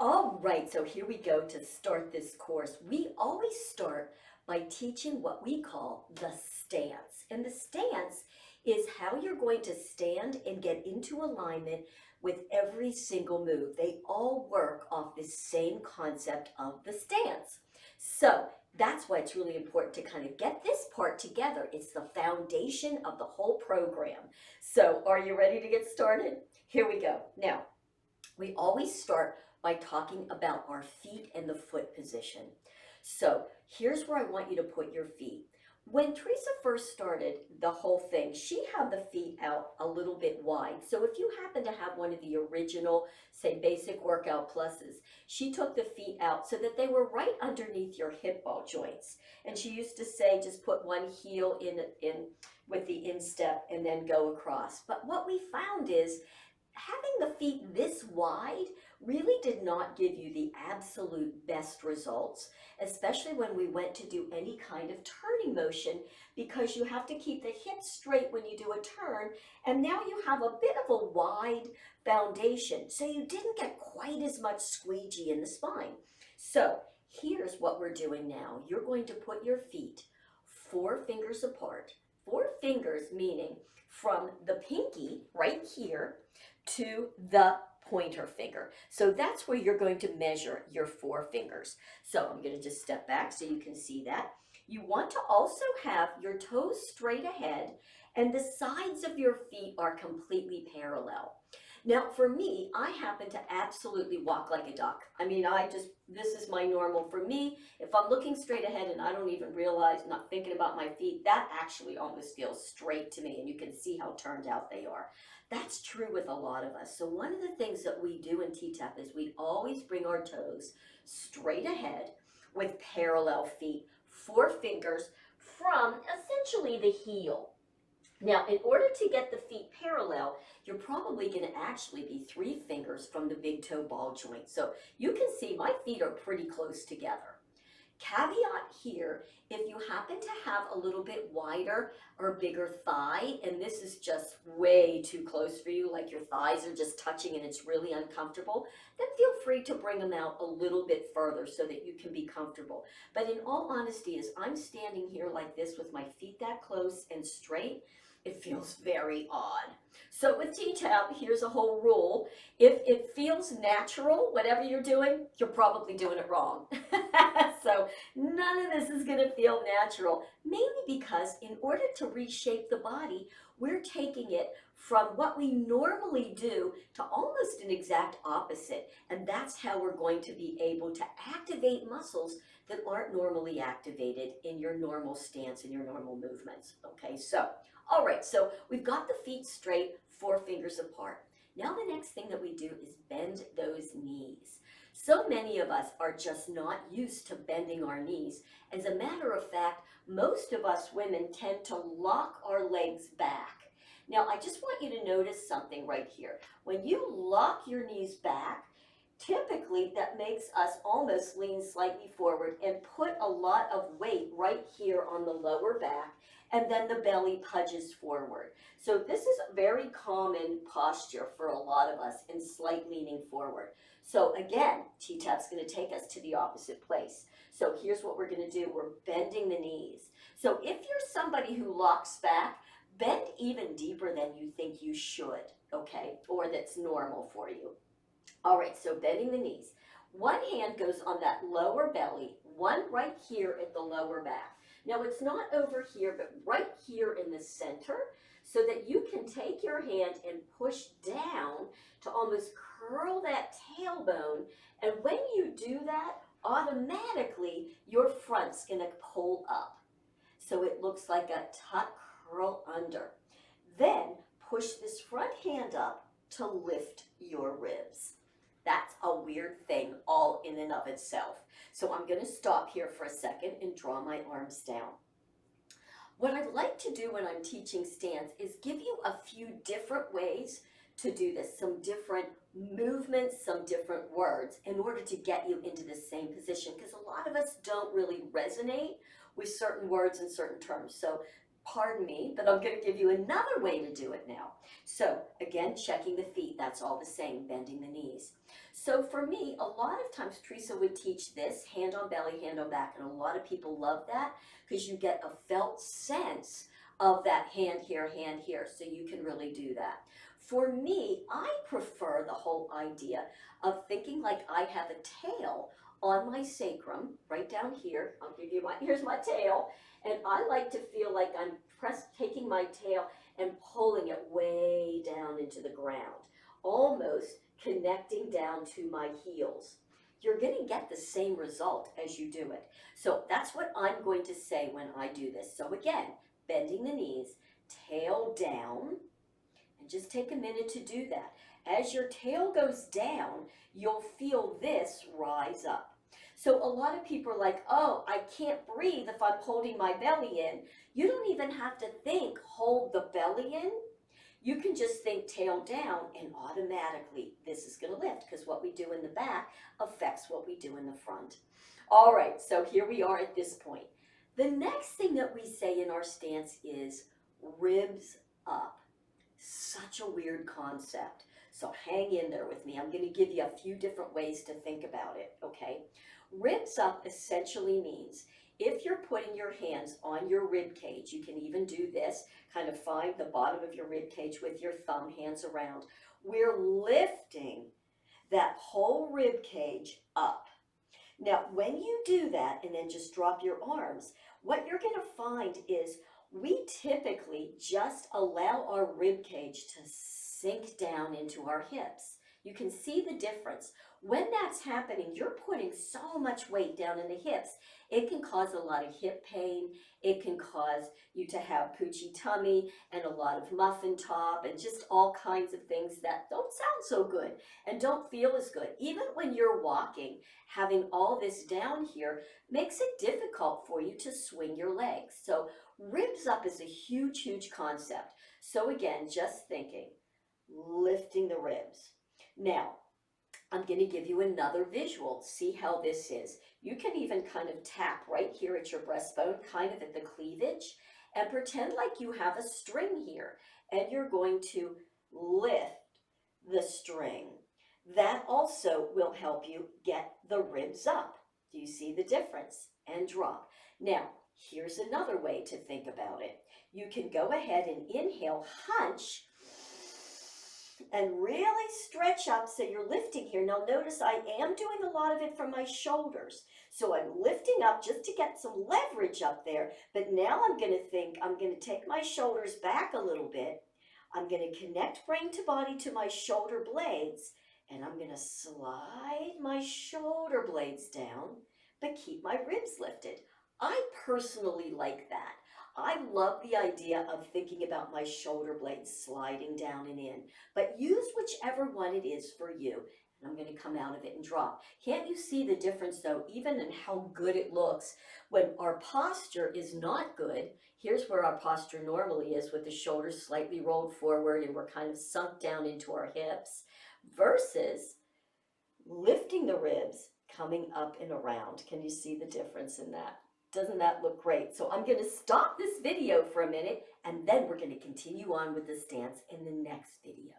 All right, so here we go to start this course. We always start by teaching what we call the stance. And the stance is how you're going to stand and get into alignment with every single move. They all work off the same concept of the stance. So that's why it's really important to kind of get this part together. It's the foundation of the whole program. So are you ready to get started? Here we go. Now, we always start by talking about our feet and the foot position. So here's where I want you to put your feet. When Teresa first started the whole thing, she had the feet out a little bit wide. So if you happen to have one of the original, say, basic workout pluses, she took the feet out so that they were right underneath your hip ball joints. And she used to say, just put one heel in with the instep and then go across. But what we found is having the feet this wide really did not give you the absolute best results, especially when we went to do any kind of turning motion, because you have to keep the hips straight when you do a turn, and now you have a bit of a wide foundation, so you didn't get quite as much squeegee in the spine. So here's what we're doing now. You're going to put your feet 4 fingers apart. 4 fingers meaning from the pinky right here to the pointer finger. So that's where you're going to measure your 4 fingers. So I'm going to just step back so you can see that. You want to also have your toes straight ahead and the sides of your feet are completely parallel. Now for me, I happen to absolutely walk like a duck. I mean, this is my normal. For me, if I'm looking straight ahead and I don't even realize, not thinking about my feet, that actually almost feels straight to me, and you can see how turned out they are. That's true with a lot of us. So one of the things that we do in T-TAP is we always bring our toes straight ahead with parallel feet, 4 fingers from essentially the heel. Now, in order to get the feet parallel, you're probably going to actually be 3 fingers from the big toe ball joint. So you can see my feet are pretty close together. Caveat here, if you happen to have a little bit wider or bigger thigh, and this is just way too close for you, like your thighs are just touching and it's really uncomfortable, then feel free to bring them out a little bit further so that you can be comfortable. But in all honesty, as I'm standing here like this with my feet that close and straight, it feels very odd. So with T-TAP, here's a whole rule. If it feels natural, whatever you're doing, you're probably doing it wrong. So none of this is going to feel natural, mainly because in order to reshape the body, we're taking it from what we normally do to almost an exact opposite. And that's how we're going to be able to activate muscles that aren't normally activated in your normal stance and your normal movements. Okay, so all right, so we've got the feet straight, 4 fingers apart. Now the next thing that we do is bend those knees. So many of us are just not used to bending our knees. As a matter of fact, most of us women tend to lock our legs back. Now I just want you to notice something right here. When you lock your knees back, typically that makes us almost lean slightly forward and put a lot of weight right here on the lower back, and then the belly pudges forward. So this is a very common posture for a lot of us, in slight leaning forward. So again, T-TAP's going to take us to the opposite place. So here's what we're going to do. We're bending the knees. So if you're somebody who locks back, bend even deeper than you think you should, okay, or that's normal for you. All right, so bending the knees. One hand goes on that lower belly, one right here at the lower back. Now it's not over here, but right here in the center, so that you can take your hand and push down to almost curl that tailbone. And when you do that, automatically your front's going to pull up. So it looks like a tuck curl under. Then push this front hand up to lift your ribs. That's a weird thing all in and of itself. So I'm going to stop here for a second and draw my arms down. What I'd like to do when I'm teaching stance is give you a few different ways to do this, some different movements, some different words in order to get you into the same position, because a lot of us don't really resonate with certain words and certain terms. So Pardon me, but I'm going to give you another way to do it now. So again, checking the feet, that's all the same, bending the knees. So for me, a lot of times Teresa would teach this, hand on belly, hand on back, and a lot of people love that because you get a felt sense of that hand here, so you can really do that. For me, I prefer the whole idea of thinking like I have a tail on my sacrum, right down here. I'll give you here's my tail. And I like to feel like I'm taking my tail and pulling it way down into the ground, almost connecting down to my heels. You're going to get the same result as you do it. So that's what I'm going to say when I do this. So again, bending the knees, tail down, and just take a minute to do that. As your tail goes down, you'll feel this rise up. So a lot of people are like, oh, I can't breathe if I'm holding my belly in. You don't even have to think, hold the belly in. You can just think tail down and automatically this is going to lift because what we do in the back affects what we do in the front. All right, so here we are at this point. The next thing that we say in our stance is ribs up. Such a weird concept. So hang in there with me. I'm going to give you a few different ways to think about it, okay? Ribs up essentially means if you're putting your hands on your rib cage, you can even do this, kind of find the bottom of your rib cage with your thumb, hands around. We're lifting that whole rib cage up. Now, when you do that and then just drop your arms, what you're going to find is we typically just allow our rib cage to sink down into our hips. You can see the difference. When that's happening, you're putting so much weight down in the hips. It can cause a lot of hip pain. It can cause you to have poochy tummy and a lot of muffin top and just all kinds of things that don't sound so good and don't feel as good. Even when you're walking, having all this down here makes it difficult for you to swing your legs. So ribs up is a huge, huge concept. So again, just thinking, lifting the ribs. Now, I'm going to give you another visual. See how this is. You can even kind of tap right here at your breastbone, kind of at the cleavage, and pretend like you have a string here, and you're going to lift the string. That also will help you get the ribs up. Do you see the difference? And drop. Now, here's another way to think about it. You can go ahead and inhale, hunch, and really stretch up so you're lifting here. Now notice I am doing a lot of it from my shoulders. So I'm lifting up just to get some leverage up there. But now I'm going to think I'm going to take my shoulders back a little bit. I'm going to connect brain to body to my shoulder blades. And I'm going to slide my shoulder blades down, but keep my ribs lifted. I personally like that. I love the idea of thinking about my shoulder blades sliding down and in, but use whichever one it is for you. And I'm going to come out of it and drop. Can't you see the difference though, even in how good it looks when our posture is not good? Here's where our posture normally is with the shoulders slightly rolled forward and we're kind of sunk down into our hips versus lifting the ribs, coming up and around. Can you see the difference in that? Doesn't that look great? So I'm going to stop this video for a minute and then we're going to continue on with the stance in the next video.